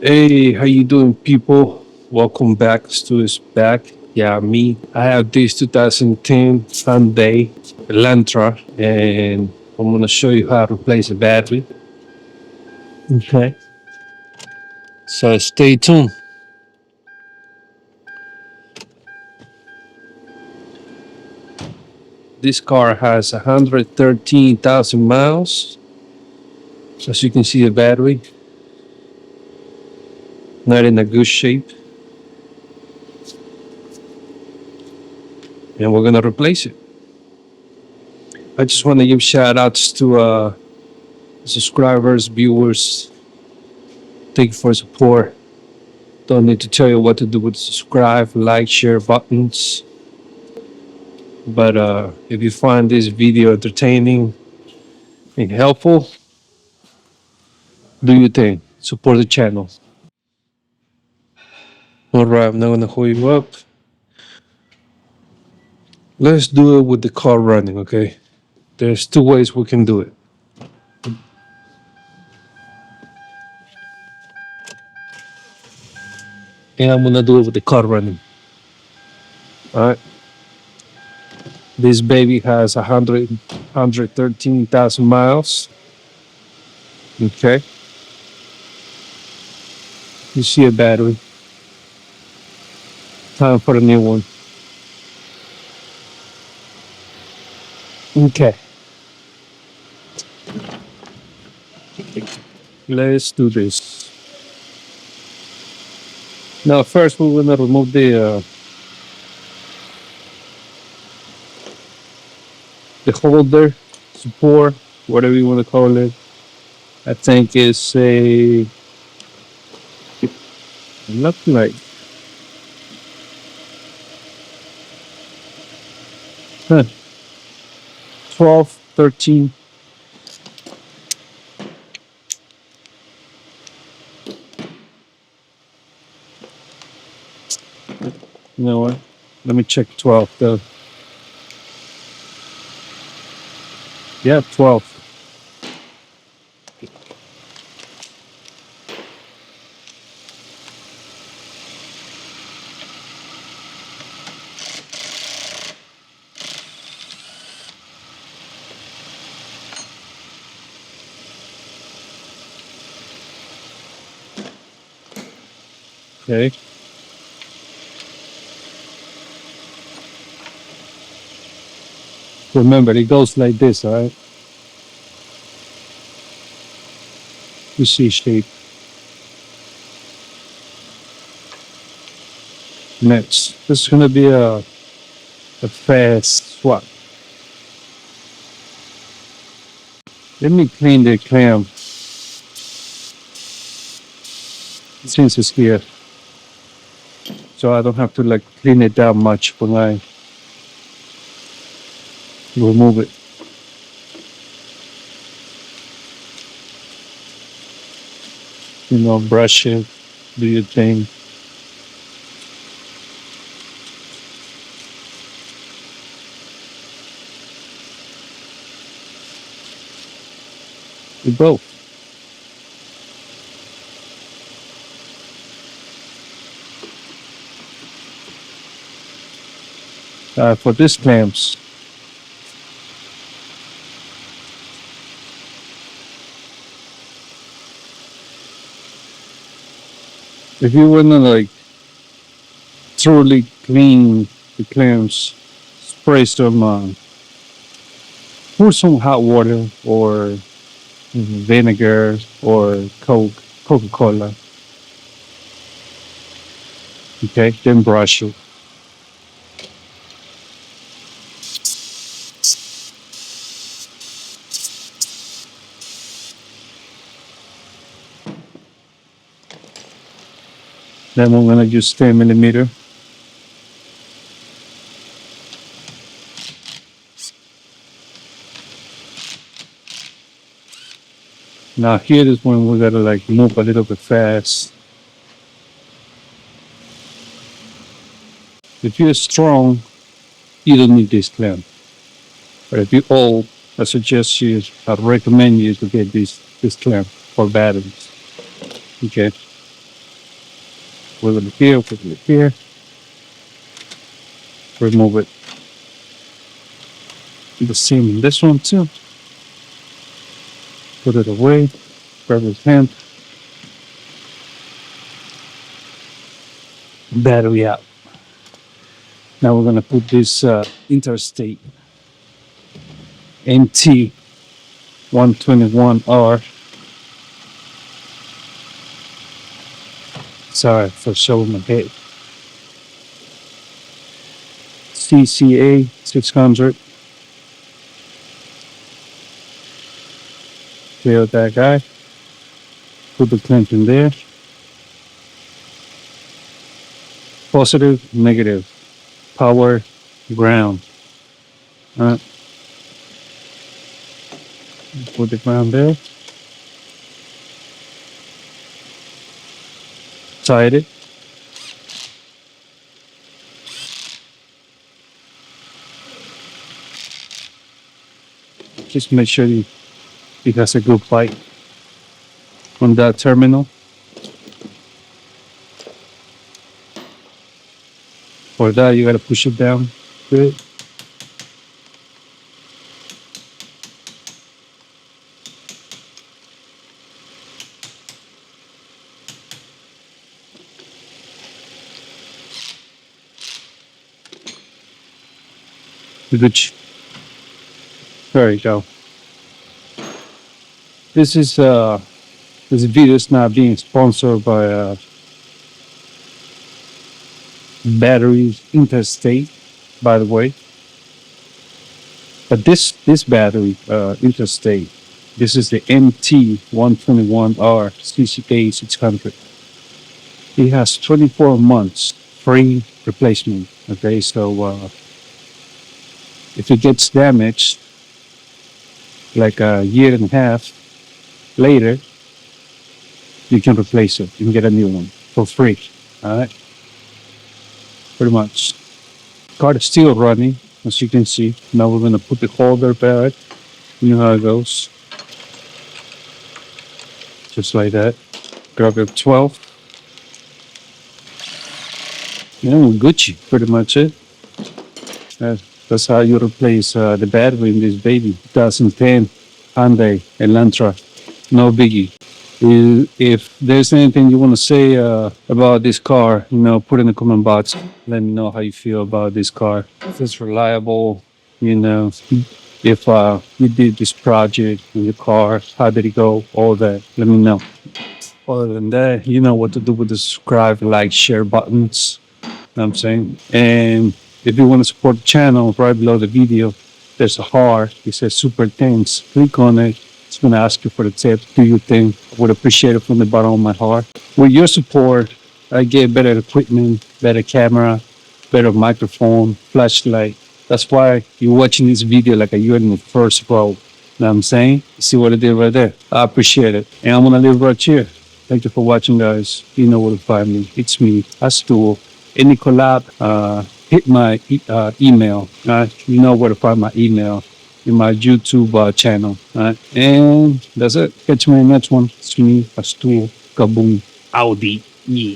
Hey, how you doing, people? Welcome back. Stu is back. Yeah, me. I have this 2010 Hyundai Elantra, and I'm gonna show you how to replace a battery. Okay. So stay tuned. This car has 113,000 miles. As you can see, the battery not in a good shape, and we're gonna replace it. I just want to give shout outs to subscribers, viewers. Thank you for support. Don't need to tell you what to do with subscribe, like, share buttons. But if you find this video entertaining and helpful, do your thing. Support the channel. All right, I'm not gonna hold you up. Let's do it with the car running, okay? There's two ways we can do it. And I'm gonna do it with the car running. All right. This baby has 113,000 miles. Okay. You see a battery. Time for a new one. Okay. Let's do this. Now, first we're gonna remove the holder, support, whatever you want to call it. I think it's a nothing like 12, 13. You know what? Let me check 12 though. Yeah, 12. Okay. Remember, it goes like this, all right? You see shape. Next, this is gonna be a fast swap. Let me clean the clam since it's here, so I don't have to like clean it that much when I remove it. You know, brush it, do your thing. We both. For these clamps, if you wanna like truly clean the clamps, spray some, pour some hot water or vinegar or Coca-Cola. Okay, then brush it. Then I'm gonna use 10 millimeter. Now here is when we gotta like move a little bit fast. If you're strong, you don't need this clamp. But if you're old, I recommend you to get this clamp for batteries. Okay. Wiggle it here, wiggle it here. Remove it. The same in this one too. Put it away. Grab his hand. Battery out. Now we're gonna put this Interstate MT 121R. Sorry for showing my head. CCA 600. Clear that guy. Put the clamp in there. Positive, negative. Power, ground. Alright. Put the ground there. Tied it. Just make sure it has a good fight on that terminal. For that, you gotta push it down. Good. Good. There you go. This video is not being sponsored by Batteries Interstate, by the way. But this battery Interstate, this is the MT 121R CCA 600. It has 24 months free replacement. Okay, so if it gets damaged, like a year and a half later, you can replace it. You can get a new one for free. All right, pretty much. Car is still running, as you can see. Now we're gonna put the holder back. You know how it goes. Just like that. Grab your 12. Yeah, we're Gucci, pretty much it. That's how you replace the battery in this baby. 2010 Hyundai Elantra. No biggie. If there's anything you want to say about this car, put in the comment box. Let me know how you feel about this car. If it's reliable, if you did this project in your car, how did it go? All that. Let me know. Other than that, you know what to do with the subscribe, like, share buttons. Know what I'm saying? And if you want to support the channel, right below the video, there's a heart. It says super thanks. Click on it. It's going to ask you for the tip. Do your thing. I would appreciate it from the bottom of my heart. With your support, I get better equipment, better camera, better microphone, flashlight. That's why you're watching this video like you're in the first row. Know what I'm saying? You see what I did right there? I appreciate it. And I'm going to leave right here. Thank you for watching, guys. You know where to find me. It's me, Astul. Any collab, hit my email. You know where to find my email in my YouTube channel. And that's it. Catch me in the next one. It's me, Astul. Kaboom. Audi. Yeah.